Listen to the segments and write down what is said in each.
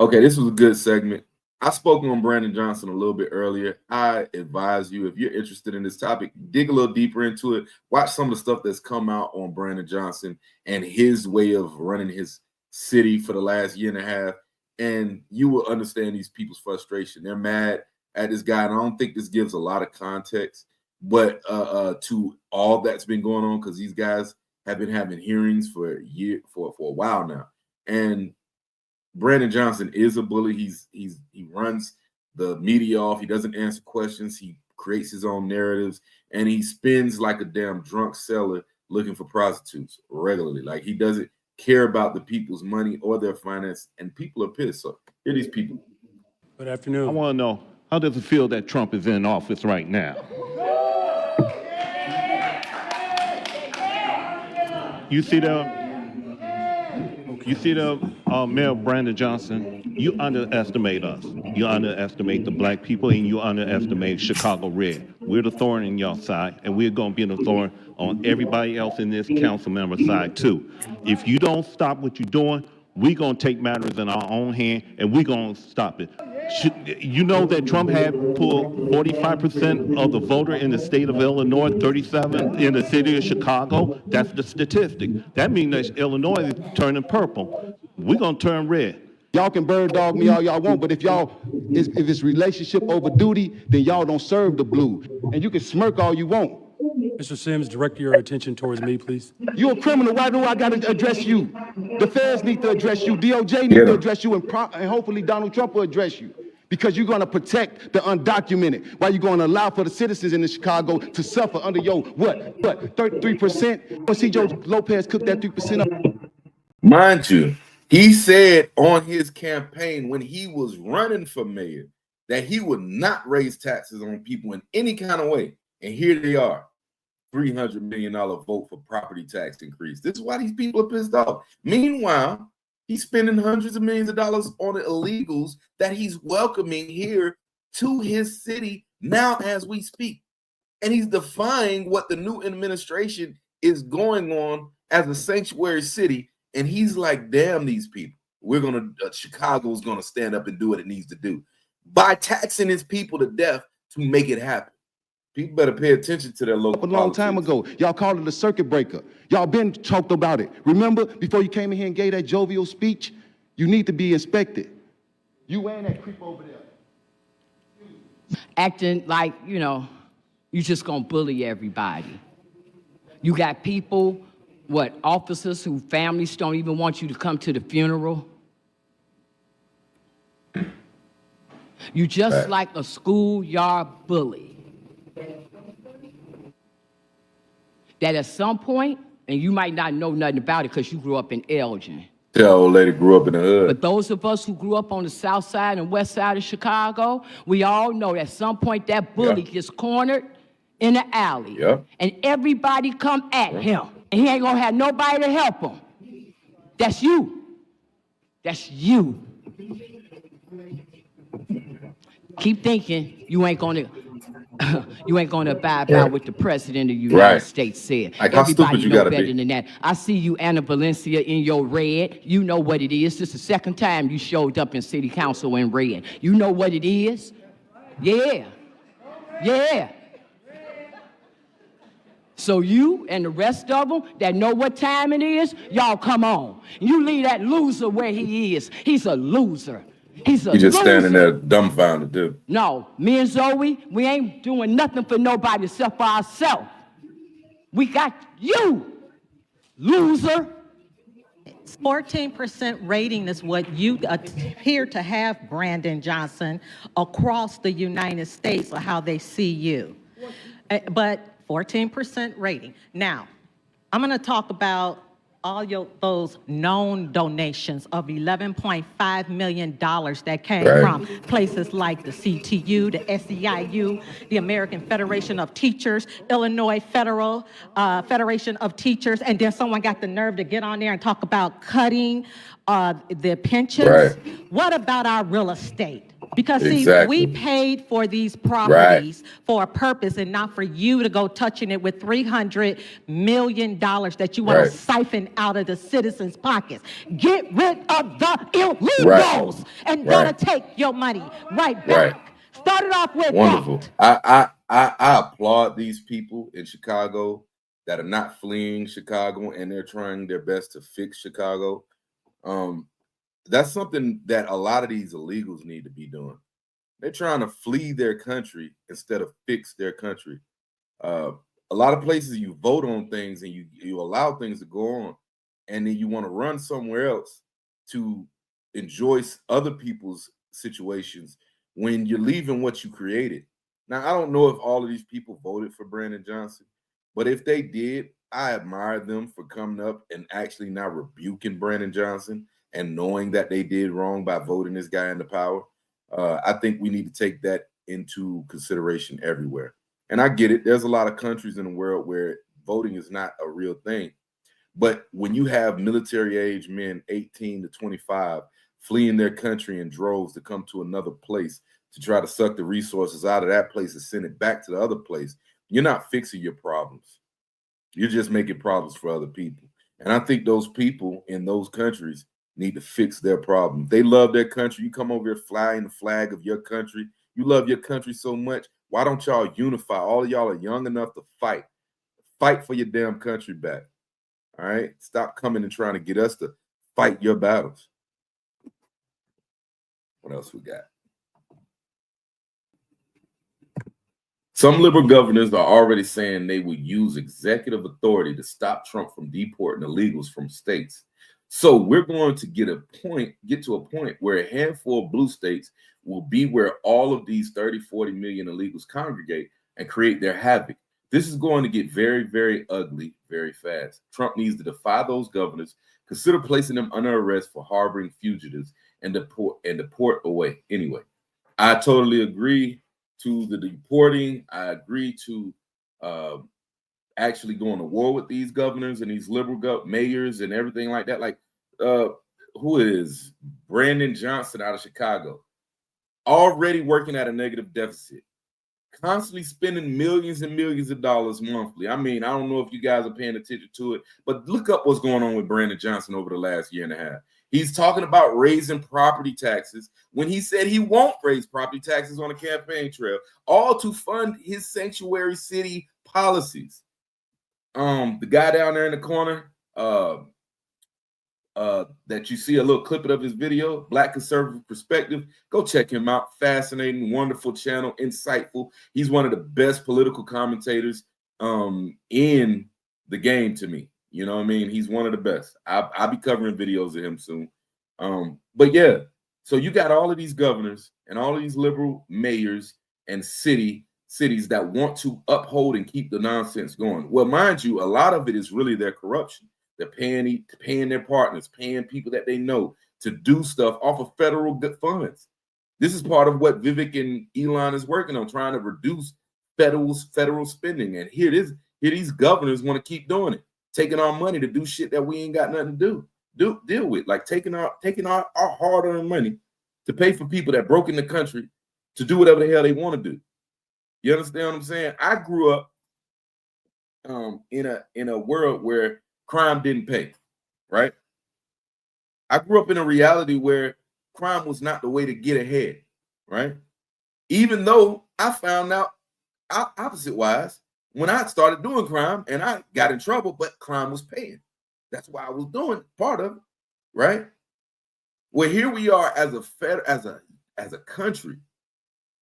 Okay, this was a good segment. I spoke on Brandon Johnson a little bit earlier. I advise you, if you're interested in this topic, dig a little deeper into it. Watch some of the stuff that's come out on Brandon Johnson and his way of running his city for the last year and a half, and you will understand these people's frustration. They're mad at this guy, and I don't think this gives a lot of context, but to all that's been going on, because these guys have been having hearings for a while now, and Brandon Johnson is a bully. He runs the media off. He doesn't answer questions. He creates his own narratives, and he spins like a damn drunk seller looking for prostitutes regularly. Like, he doesn't care about the people's money or their finance, and people are pissed. So here are these people. Good afternoon. I want to know, how does it feel that Trump is in office right now? You see Mayor Brandon Johnson, you underestimate us. You underestimate the black people, and you underestimate Chicago Red. We're the thorn in your side, and we're going to be the thorn on everybody else in this council member side too. If you don't stop what you're doing, we're going to take matters in our own hand, and we're going to stop it. You know that Trump had pulled 45% of the voter in the state of Illinois, 37 in the city of Chicago. That's the statistic. That means that Illinois is turning purple. We're going to turn red. Y'all can bird dog me all y'all want, but if it's relationship over duty, then y'all don't serve the blue. And you can smirk all you want. Mr. Sims, direct your attention towards me, please. You're a criminal. Why do I got to address you? The feds need to address you. DOJ need to address you, and hopefully Donald Trump will address you. Because you're going to protect the undocumented, while you're going to allow for the citizens in Chicago to suffer under your, what, 33%? When C. Joe Lopez cooked that 3% up. Mind you, he said on his campaign when he was running for mayor that he would not raise taxes on people in any kind of way. And here they are, $300 million vote for property tax increase. This is why these people are pissed off. Meanwhile, he's spending hundreds of millions of dollars on the illegals that he's welcoming here to his city now as we speak. And he's defying what the new administration is going on as a sanctuary city. And he's like, damn these people. Chicago's going to stand up and do what it needs to do by taxing his people to death to make it happen. People better pay attention to their local politics. A long time ago, y'all called it a circuit breaker. Y'all been talked about it. Remember, before you came in here and gave that jovial speech, you need to be inspected. You and that creep over there. Acting like, you just gonna bully everybody. You got people, officers whose families don't even want you to come to the funeral. You just like a schoolyard bully. That at some point, and you might not know nothing about it because you grew up in Elgin. The old lady grew up in the hood. But those of us who grew up on the south side and west side of Chicago, we all know that at some point that bully gets cornered in the alley. And everybody come at him. And he ain't gonna have nobody to help him. That's you. That's you. Keep thinking you ain't gonna abide by what the president of the United States said. Like, how stupid you gotta be. Better than that. I see you, Anna Valencia, in your red. You know what it is. This is the second time you showed up in city council in red. You know what it is? Yeah. So you and the rest of them that know what time it is, y'all come on. You leave that loser where he is. He's a loser. He's just standing there dumbfounded, dude. No, me and Zoe, we ain't doing nothing for nobody except for ourselves. We got you, loser. 14% rating is what you appear to have, Brandon Johnson, across the United States, or how they see you. But 14% rating. Now, I'm going to talk about all those known donations of $11.5 million that came from places like the CTU, the SEIU, the American Federation of Teachers, Illinois Federation of Teachers, and then someone got the nerve to get on there and talk about cutting the pensions. What about our real estate? Because see, we paid for these properties for a purpose and not for you to go touching it with $300 million that you want to siphon out of the citizens' pockets. Get rid of the illegals, and that'll take your money right back. Start it off with that. I applaud these people in Chicago that are not fleeing Chicago and they're trying their best to fix Chicago. That's something that a lot of these illegals need to be doing. They're trying to flee their country instead of fix their country. A lot of places you vote on things and you allow things to go on, and then you want to run somewhere else to enjoy other people's situations when you're leaving what you created. Now, I don't know if all of these people voted for Brandon Johnson, but if they did, I admire them for coming up and actually now rebuking Brandon Johnson and knowing that they did wrong by voting this guy into power. I think we need to take that into consideration everywhere. And I get it. There's a lot of countries in the world where voting is not a real thing. But when you have military age men, 18 to 25, fleeing their country in droves to come to another place to try to suck the resources out of that place and send it back to the other place, you're not fixing your problems. You're just making problems for other people. And I think those people in those countries need to fix their problem. They love their country. You come over here flying the flag of your country. You love your country so much. Why don't y'all unify? All of y'all are young enough to fight. Fight for your damn country back. All right? Stop coming and trying to get us to fight your battles. What else we got? Some liberal governors are already saying they will use executive authority to stop Trump from deporting illegals from states. So we're going to get to a point where a handful of blue states will be where all of these 30, 40 million illegals congregate and create their havoc. This is going to get very, very ugly very fast. Trump needs to defy those governors, consider placing them under arrest for harboring fugitives, and deport away. Anyway, I totally agree to the deporting. I agree to actually going to war with these governors and these liberal mayors and everything like that. Like, who is Brandon Johnson out of Chicago? Already working at a negative deficit, constantly spending millions and millions of dollars monthly. I mean, I don't know if you guys are paying attention to it, but look up what's going on with Brandon Johnson over the last year and a half. He's talking about raising property taxes when he said he won't raise property taxes on a campaign trail, all to fund his sanctuary city policies. The guy down there in the corner, that you see a little clip of his video, Black Conservative Perspective, go check him out. Fascinating, wonderful channel, insightful. He's one of the best political commentators in the game to me. You know what I mean? He's one of the best. I'll be covering videos of him soon. But yeah, so you got all of these governors and all of these liberal mayors and cities that want to uphold and keep the nonsense going. Well, mind you, a lot of it is really their corruption. They're paying their partners, paying people that they know to do stuff off of federal funds. This is part of what Vivek and Elon is working on, trying to reduce federal spending. And here these governors want to keep doing it, taking our money to do shit that we ain't got nothing to deal with, like taking our hard-earned money to pay for people that broke in the country to do whatever the hell they want to do. You understand what I'm saying? I grew up in a world where crime didn't pay, right? I grew up in a reality where crime was not the way to get ahead, right? Even though I found out opposite wise when I started doing crime and I got in trouble, but crime was paying. That's why I was doing part of it, right? Well, here we are as a country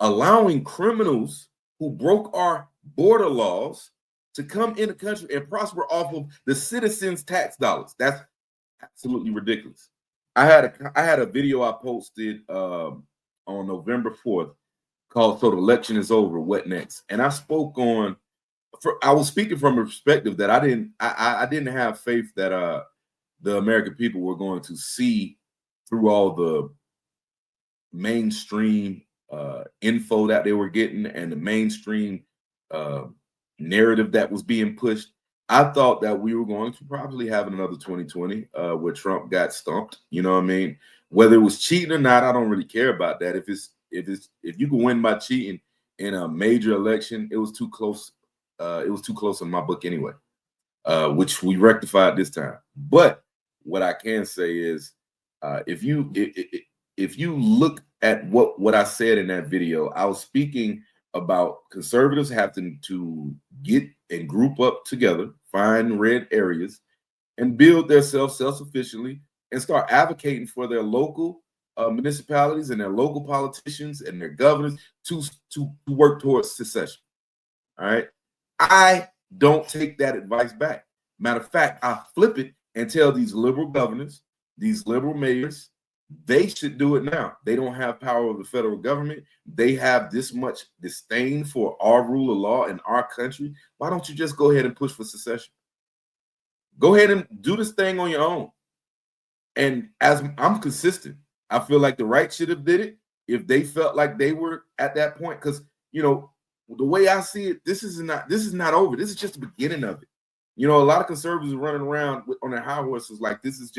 allowing criminals who broke our border laws to come in the country and prosper off of the citizens' tax dollars. That's absolutely ridiculous. I had a video I posted on November 4th called "So the Election is Over, What Next?" And I spoke on. I was speaking from a perspective that I didn't have faith that the American people were going to see through all the mainstream info that they were getting and the mainstream narrative that was being pushed. I thought that we were going to probably have another 2020 where Trump got stumped. You know what I mean? Whether it was cheating or not, I don't really care about that. If it's if you can win by cheating in a major election, it was too close. It was too close in my book anyway, which we rectified this time. But what I can say is, if you look at what I said in that video, I was speaking about conservatives having to get and group up together, find red areas, and build themselves self-sufficiently and start advocating for their local municipalities and their local politicians and their governors to work towards secession. All right. I don't take that advice back. Matter of fact, I flip it and tell these liberal governors, these liberal mayors, they should do it now. They don't have power over the federal government. They have this much disdain for our rule of law in our country. Why don't you just go ahead and push for secession? Go ahead and do this thing on your own. And as I'm consistent, I feel like the right should have did it if they felt like they were at that point. Because, you know, the way I see it, this is not over. This is just the beginning of it. You know, a lot of conservatives are running around on their high horses like this is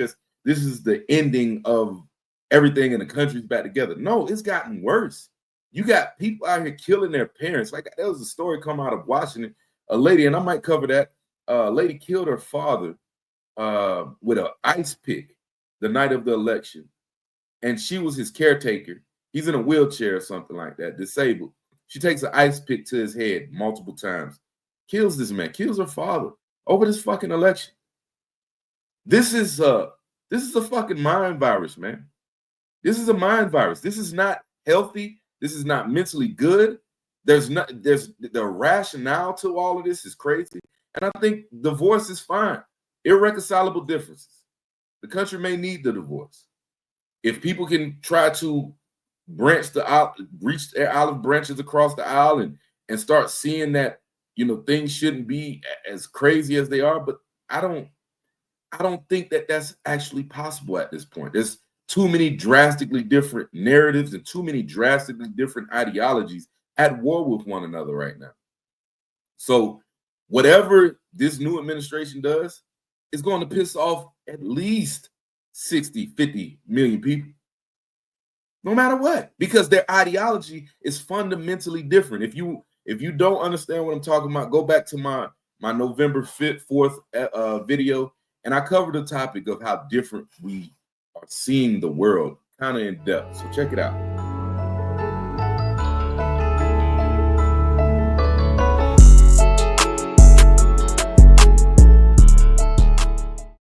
the ending of everything in the country's back together. No, it's gotten worse. You got people out here killing their parents. Like there was a story come out of Washington, a lady, and I might cover that. A lady killed her father with an ice pick the night of the election, and she was his caretaker. He's in a wheelchair or something like that, disabled. She takes an ice pick to his head multiple times, kills this man, kills her father over this fucking election. This is a fucking mind virus, man. This is a mind virus. This is not healthy. This is not mentally good. There's the rationale to all of this is crazy. And I think divorce is fine. Irreconcilable differences. The country may need the divorce. If people can try to reach their olive branches across the aisle and start seeing that, you know, things shouldn't be as crazy as they are, but I don't think that that's actually possible at this point. There's too many drastically different narratives and too many drastically different ideologies at war with one another right now. So whatever this new administration does is going to piss off at least 60, 50 million people. No matter what, because their ideology is fundamentally different. If you don't understand what I'm talking about, go back to my November 4th video, and I covered the topic of how different we are seeing the world, kind of in depth. So check it out.